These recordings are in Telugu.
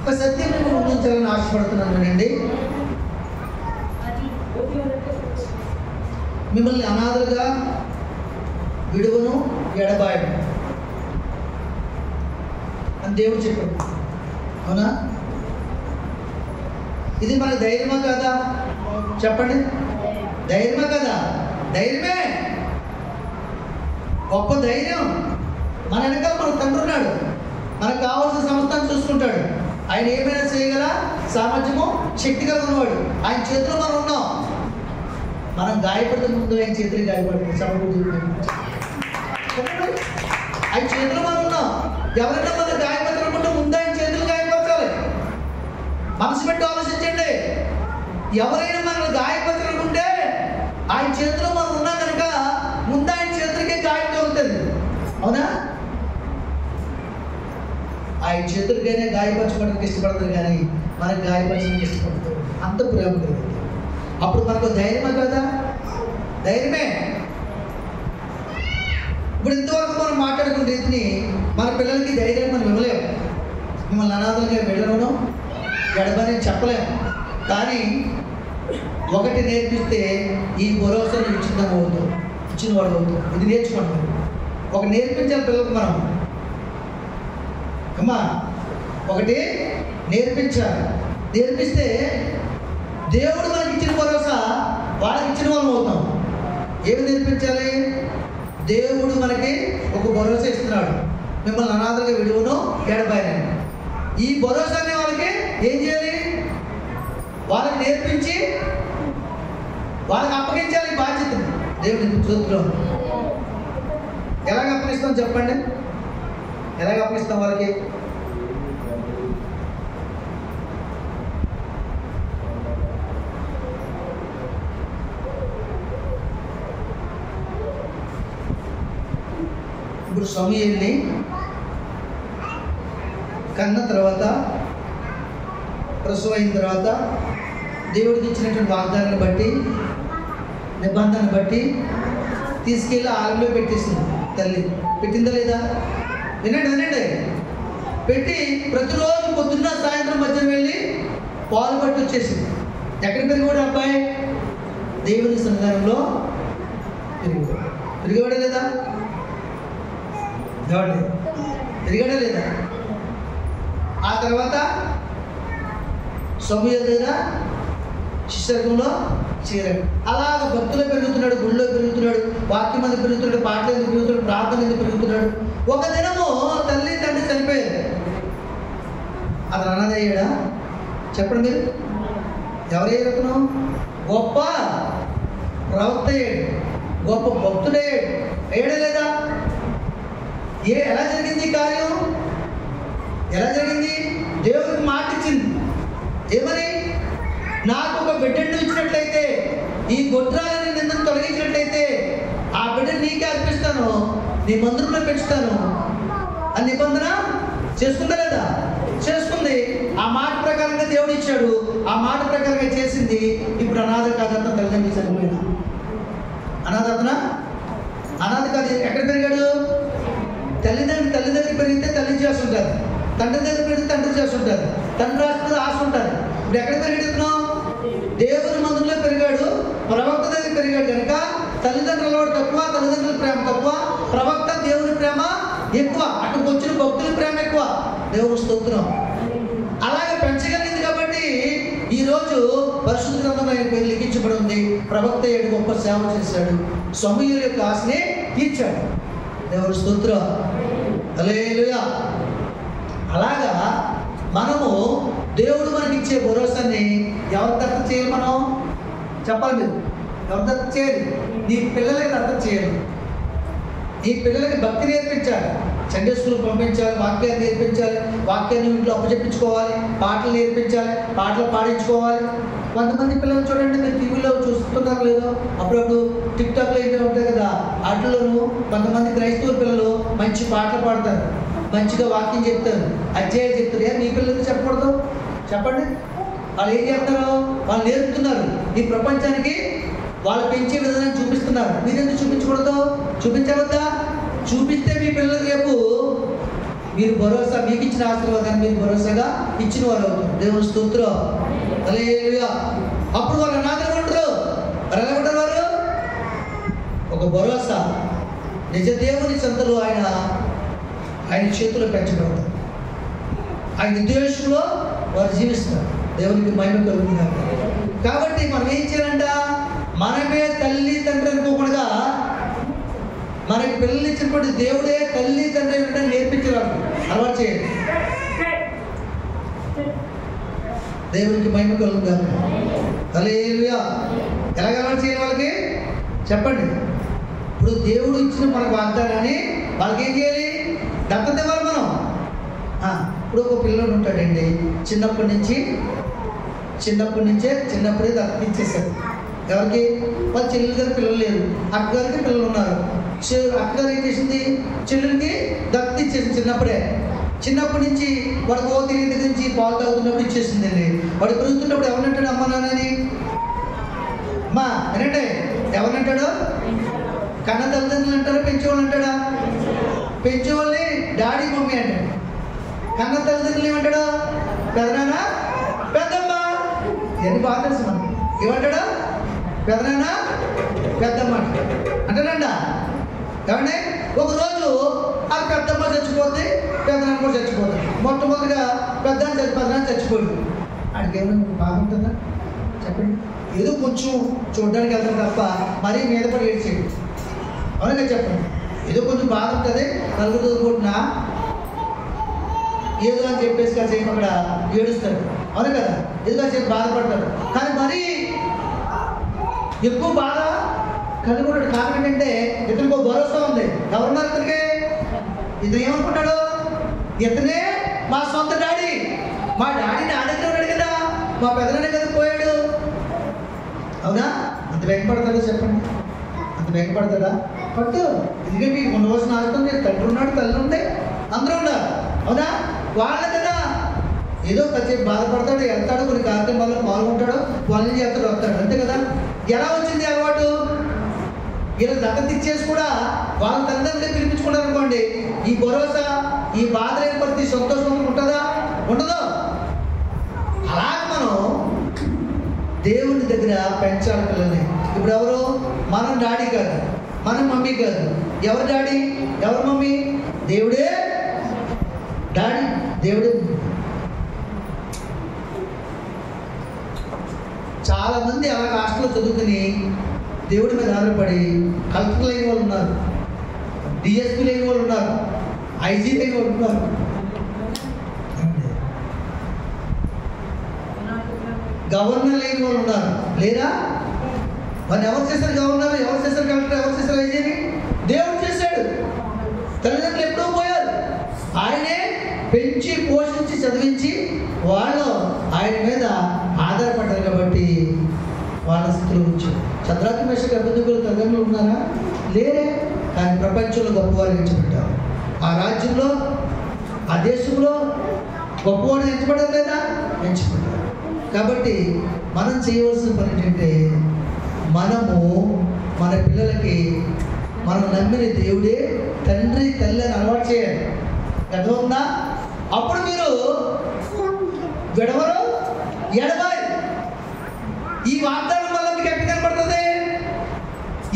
ఒక సత్యం నేను ముందుంచాలని ఆశపడుతున్నానండి. మిమ్మల్ని అనాథలుగా విడువను ఎడబాయను అని దేవుడు చెప్పాడు. అవునా? ఇది మన ధైర్యమా కాదా? చెప్పండి. ధైర్యమా కదా? ధైర్యమే, గొప్ప ధైర్యం. మన వెనకాల మన తండ్రి ఉన్నాడు, మనకు కావాల్సిన సంస్థను చూసుకుంటాడు. ఆయన ఏమైనా చేయగల సామర్థ్యము, శక్తి కలిగి ఉన్నవాడు. ఆయన చేతిలో మనం ఉన్నాం. మనం గాయపడితే ముందు ఆయన చేతులు గాయపడుతుంది. ఆయన చేతిలో మనం ఉన్నాం. ఎవరైనా మనం గాయపరచాలనుకుంటే ముందు ఆయన చేతులు గాయపరచాలి. మనసు పెట్టి ఆలోచించండి. ఎవరైనా మనల్ని గాయపరచాలనుకుంటే ఆయన చేతిలో మనం ఉన్నాం కనుక ముందు ఆయన చేతులకే గాయం తగ్గుతుంది. అవునా? ఆయన చేతులకైనా గాయపరచుకోవడానికి ఇష్టపడతారు, కానీ మనకు గాయపరచడానికి ఇష్టపడతారు. అంత ప్రేమ కలిగింది. అప్పుడు మనకు ధైర్యమే కదా? ధైర్యమే. ఇప్పుడు ఇంతవరకు మనం మాట్లాడుకున్న రీతిని మన పిల్లలకి ధైర్యాన్ని మనం ఇవ్వలేము. మిమ్మల్ని అనాథలుగా వెళ్ళను గడపని చెప్పలేము. కానీ ఒకటి నేర్పిస్తే ఈ భరోసాను ఇచ్చిందని అవుతాం, ఇచ్చిన వాడు అవుతాం. ఇది నేర్చుకుంటాం. ఒక నేర్పించాలి పిల్లలకు మనం. అమ్మా, ఒకటి నేర్పించాలి. నేర్పిస్తే దేవుడు మనకి ఇచ్చిన భరోసా వాళ్ళకి ఇచ్చిన వాళ్ళం అవుతాం. ఏమి నేర్పించాలి? దేవుడు మనకి ఒక భరోసా ఇస్తున్నాడు. మిమ్మల్ని అనాథలుగా విడువను ఎడబాయను. ఈ భరోసాని వాళ్ళకి ఏం చేయాలి? వాళ్ళకి నేర్పించి వాళ్ళకి అప్పగించాలి బాధ్యతను. దేవుడి చేతిలో ఎలాగ అప్పగిస్తాం చెప్పండి? ఎలాగ అప్పగిస్తాం వాళ్ళకి? ఇప్పుడు సమూయేలుని కన్న తర్వాత, ప్రసవం అయిన తర్వాత దేవుడికి ఇచ్చినటువంటి వాగ్దానాన్ని బట్టి, నిబంధన బట్టి తీసుకెళ్ళి ఆలయంలో పెట్టేసింది తల్లి. పెట్టిందా లేదా? వినండి వినండి. పెట్టి ప్రతిరోజు పొద్దున్న సాయంత్రం మధ్యన వెళ్ళి పాలు పట్టి వచ్చేసింది. ఎక్కడ పెరిగాడు అబ్బాయి? దేవుని సన్నిధానంలో పెరిగాడా లేదా? పెరిగాడా లేదా? ఆ తర్వాత సమూయేలు దగ్గర శిష్యర్గంలో చేరాడు. అలాగ భక్తులు పెరుగుతున్నాడు, గుళ్ళో పెరుగుతున్నాడు, వాక్యం మంది పెరుగుతున్నాడు, పాటలు ఎందుకు పెరుగుతున్నాడు, ప్రార్థన ఎందుకు పెరుగుతున్నాడు. ఒక దినము తల్లి తండ్రి చనిపోయారు. అతను అనాథ అయ్యాడా? చెప్పండి మీరు. ఎవరయ్యారు అతను? గొప్ప ప్రవక్త అయ్యాడు, గొప్ప భక్తుడయ్యాడు. అయ్యాడా లేదా? ఎలా జరిగింది కార్యం? ఎలా జరిగింది? దేవుడికి మాట ఇచ్చింది. ఏమని? నాకు ఒక బిడ్డను ఇచ్చినట్లయితే, ఈ గొడ్రాలని నిన్ను తొలగించినట్లయితే ఆ బిడ్డను నీకే అర్పిస్తాను, నీ మందిరంలో పెంచుతాను అని నిబంధన చేసుకుందా లేదా? చేసుకుంది. ఆ మాట ప్రకారంగా దేవుడు ఇచ్చాడు. ఆ మాట ప్రకారంగా చేసింది. ఇప్పుడు అనాథ కాదంతా తల్లిదండ్రులు చనిపోయినా. అనాథ అనాథ కాదు. ఎక్కడ పెరిగాడు? తల్లిదండ్రులు పెరిగితే తల్లి చేస్తుంటారు, తండ్రి దగ్గర పెరిగితే తండ్రి చేస్తుంటారు, తండ్రి రాష్ట్రంలో ఆశ ఉంటారు. ఇప్పుడు ఎక్కడ పెరిగాడు? దేవుని మందిరంలో పెరిగాడు, ప్రవక్త దగ్గర పెరిగాడు కనుక తల్లిదండ్రుల తక్కువ, తల్లిదండ్రుల ప్రేమ తక్కువ, ప్రవక్త దేవుని ప్రేమ ఎక్కువ, అక్కడికి వచ్చిన భక్తుల ప్రేమ ఎక్కువ. దేవుని స్తోత్రం. అలాగే పెంచగలిగింది కాబట్టి ఈరోజు పరిశుద్ధ గ్రంథంలో ఆయన పేరు లిఖించబడి ఉంది. ప్రవక్త ఏడు గొప్ప సేవ చేశాడు, సమూయేలు యొక్క ఆశని తీర్చాడు. దేవుని స్తోత్రం. హల్లెలూయా. అలాగా మనము దేవుడు మనకి ఇచ్చే భరోసాని ఎవరు దత్తత చేయాలి? మనం చెప్పాలి. మీరు ఎవరు దత్తత చేయాలి? నీ పిల్లలకి దత్తత చేయాలి. నీ పిల్లలకి భక్తి నేర్పించాలి, సండే స్కూల్ పంపించాలి, వాక్యాన్ని నేర్పించాలి, వాక్యాన్ని ఇంట్లో అప్పచెప్పించుకోవాలి, పాటలు నేర్పించాలి, పాటలు పాడించుకోవాలి. కొంతమంది పిల్లలు చూడండి, మీరు టీవీలో చూస్తున్నారు లేదో, అప్పుడప్పుడు టిక్టాక్లో అయితే ఉంటాయి కదా, వాటిలోనూ కొంతమంది క్రైస్తవ పిల్లలు మంచి పాటలు పాడతారు, మంచిగా వాక్యం చెప్తారు, అధ్యాయాలు చెప్తారు. నీ పిల్లలకి చెప్పకూడదు? చెప్పండి. వాళ్ళు ఏం చేస్తారు? వాళ్ళు నేర్పుతున్నారు. ఈ ప్రపంచానికి వాళ్ళు పెంచే విధానాన్ని చూపిస్తున్నారు. మీరెందుకు చూపించకూడదు? చూపించవద్దా? చూపిస్తే మీ పిల్లలకి రేపు మీరు భరోసా, మీకు ఇచ్చిన ఆశీర్వాదాన్ని మీరు భరోసాగా ఇచ్చిన వారు అవుతారు. దేవుని స్తోత్రం. హల్లెలూయా. అప్పుడు వాళ్ళు అనాథలుగా ఉంటారు. మరి ఎలా ఉంటారు వారు? ఒక భరోసా, నిజ దేవుని సంతలో ఆయన చేతులు పెంచబడతారు. ఆయన ఉద్దేశంలో వారు జీవిస్తారు. దేవునికి మహిమ కలుగుతుంది. కాబట్టి మనం ఏం చేయాలంట? మనమే తల్లి తండ్రి అనుకోకుండా మనకి పిల్లలు ఇచ్చినటువంటి దేవుడే తల్లి తండ్రి అంటే నేర్పించారు, అలవాటు చేయండి. దేవునికి మహిమ కలుగుతుంది. హల్లెలూయా. ఎలాగ అలవాటు చేయాలి వాళ్ళకి చెప్పండి. ఇప్పుడు దేవుడు ఇచ్చిన మనకు వాగ్దానాన్ని వాళ్ళకి ఏం చేయాలి? దత్తత ఇవ్వాలి మనం. ఇప్పుడు ఒక పిల్లడు ఉంటాడండి, చిన్నప్పటి నుంచే దత్తత ఇచ్చేసాడు. ఎవరికి? వాళ్ళ చెల్లెలి గారి పిల్లలు లేరు, అక్కగారికి పిల్లలు ఉన్నారు. అక్కగారు ఏం చేసింది? చెల్లెలికి దత్తత ఇచ్చేసింది చిన్నప్పటి నుంచి. వాడికి తిరిగి దగ్గర నుంచి పాలు తాగుతున్నప్పుడు ఇచ్చేసిందండి. వాడు పెరుగుతున్నప్పుడు ఎవరినంటాడు? అమ్మ నాన్నని. అమ్మా ఏంటంటే ఎవరినంటాడు? కన్న తల్లిదండ్రులు అంటారా? పెంచేవాళ్ళు అంటాడా? పెంచేవాళ్ళని డాడీ మమ్మీ అంటాడు. కన్న తల్లిదండ్రులు ఏమంటాడు? పెదనాన్న పెద్దమ్మ. ఇవన్నీ బాగా తెలుసు మనకి. ఏమంటాడు? పెదనాన్న పెద్దమ్మ అంటాడంట. కాబట్టి ఒకరోజు ఆ పెద్దమ్మ చచ్చిపోతే పెదనాన్న కూడా చచ్చిపోతాడు. మొట్టమొదటిగా పెదనాన్న చచ్చిపోయాడు. ఆడికి ఏమైనా బాగుంటుందా చెప్పండి? ఏదో కొంచెం చూడడానికి వెళ్తాడు తప్ప మరీ మీద పడి ఏడ్చేది. అవునా చెప్పండి? ఏదో కొంచెం బాధ ఉంటుంది. నలుగురు కొట్టినా ఏదో అని చెప్పేసి కాసేపు అక్కడ ఏడుస్తాడు. అవును కదా? ఏదో కాసేపు బాధపడతాడు. కానీ మరీ ఎక్కువ బాధ కలుగుతాడు. కారణం ఏంటంటే ఇతనికి ఒక భరోసా ఉంది. ఎవరున్నారు ఇతనికి? ఇతను ఏమనుకుంటాడు? ఇతనే మా సొంత డాడీ. మా డాడీ నా దగ్గర ఉన్నాడు కదా, మా పెదనాన్నే కదా పోయాడు. అవునా? అంత వెంకపడతాడా చెప్పండి? అంత వెంకపడతాడా? పట్టు. ఎందుకంటే ఉండవలసిన ఆస్తం తండ్రి ఉన్నాడు, తల్లి ఉంటే అందరూ ఉన్నారు. అవునా? వాళ్ళ కదా ఏదో కాసేపు బాధపడతాడు, వెళ్తాడు, కొన్ని కార్యక్రమాల్లో పాల్గొంటాడు, వాళ్ళని చేస్తాడు, వస్తాడు, అంతే కదా. ఎలా వచ్చింది అలవాటు? ఇలా దత్తత ఇచ్చేసి కూడా వాళ్ళ తల్లిదండ్రులే పిలిపించుకున్నారు అనుకోండి, ఈ భరోసా, ఈ బాధ లేని ప్రతి సంతోషం ఉంటుందా? ఉండదు. అలాగే మనం దేవుని దగ్గర పెంచాలి పిల్లల్ని. ఇప్పుడు ఎవరు? మనం డాడీ కాదు, మనం మమ్మీ కాదు. ఎవరు డాడీ, ఎవరు మమ్మీ? దేవుడే డాడీ, దేవుడే. చాలా మంది అలా హాస్టల్లో చదువుకుని దేవుడి మీద ఆధారపడి కలెక్టర్ అయిన వాళ్ళు ఉన్నారు, డిఎస్పీ అయిన వాళ్ళు ఉన్నారు, ఐజీ అయిన వాళ్ళు ఉన్నారు. గవర్నర్ లేని వాళ్ళు ఉన్నారు, లేదా? మరి ఎవరు చేశారు గవర్నర్? ఎవరు చేశారు కలెక్టర్? ఎవరు చేశారు ఐజీని? దేవుడు చేశాడు. తల్లిదండ్రులు ఎప్పుడూ పోయారు. ఆయనే పెంచి పోషించి చదివించి వాళ్ళు ఆయన మీద ఆధారపడ్డారు కాబట్టి వాళ్ళ స్థితిలో ఉంచారు. శద్రాకి మేషకు అబెద్నెగోల తల్లిదండ్రులు ఉన్నారా? లేరే. కానీ ప్రపంచంలో గొప్పవారు ఎంచబడ్డారు. ఆ రాజ్యంలో, ఆ దేశంలో గొప్పవారు ఎంచబడ్డారు లేదా? ఎంచబడ్డారు. కాబట్టి మనం చేయవలసిన పని ఏంటంటే, మనము మన పిల్లలకి మనం నమ్మిన దేవుడే తండ్రి తల్లి అని అలవాటు చేయాలి. అర్థమవుతుందా? అప్పుడు మీరు విడవరు, ఎడబాయి. ఈ వాగ్దానం వల్ల మీకు ఎక్కడ కనపడుతుంది?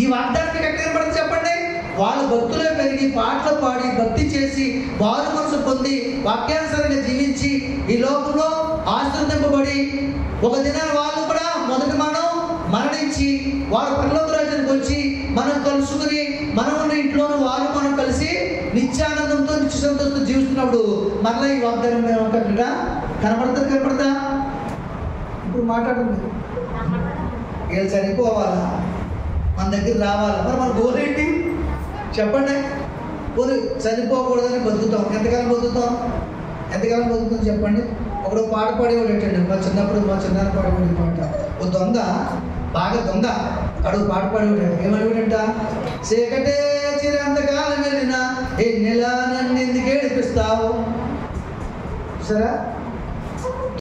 ఈ వాగ్దానం మీకు ఎక్కడ కనపడుతుంది చెప్పండి? వాళ్ళు భక్తులే పెరిగి పాటలు పాడి భక్తి చేసి వారు మనసు పొంది వాక్యానుసారంగా జీవించి ఈ లోకంలో ఆశీర్వదింపబడి ఒక దినాన వాళ్ళు కూడా మొదటి మనం మరణించి వారు పరలోక రాజ్యానికి వచ్చి మనం కలుసుకుని మనం ఉన్న ఇంట్లోనూ వారు మనం కలిసి నిత్యానందంతో నిత్య సంతోషంతో జీవిస్తున్నప్పుడు మరలా ఈ వాగ్దానం ఏమంటారా? కనపడతా? ఇప్పుడు మాట్లాడండి. వీళ్ళు చనిపోవాలా, మన దగ్గర రావాలా? మరి మన గోల్ ఏంటి చెప్పండి? పోనీ చనిపోకూడదని బతుకుతాం. ఎంతకాలం బతుకుతాం చెప్పండి? ఒకడు పాట పాడేవాడు ఏంటండి, మా చిన్నాన్న పాడేవాడు పాట. ఓ దొంగ, బాగా దొంగ, అడుగు పాట పాడేవాడు. ఏమనేవాడంట? చీకటే చిరంతకాలం వెళ్ళినా ఎన్నెలా నన్ను ఎందుకు ఏడిపిస్తావు? సరే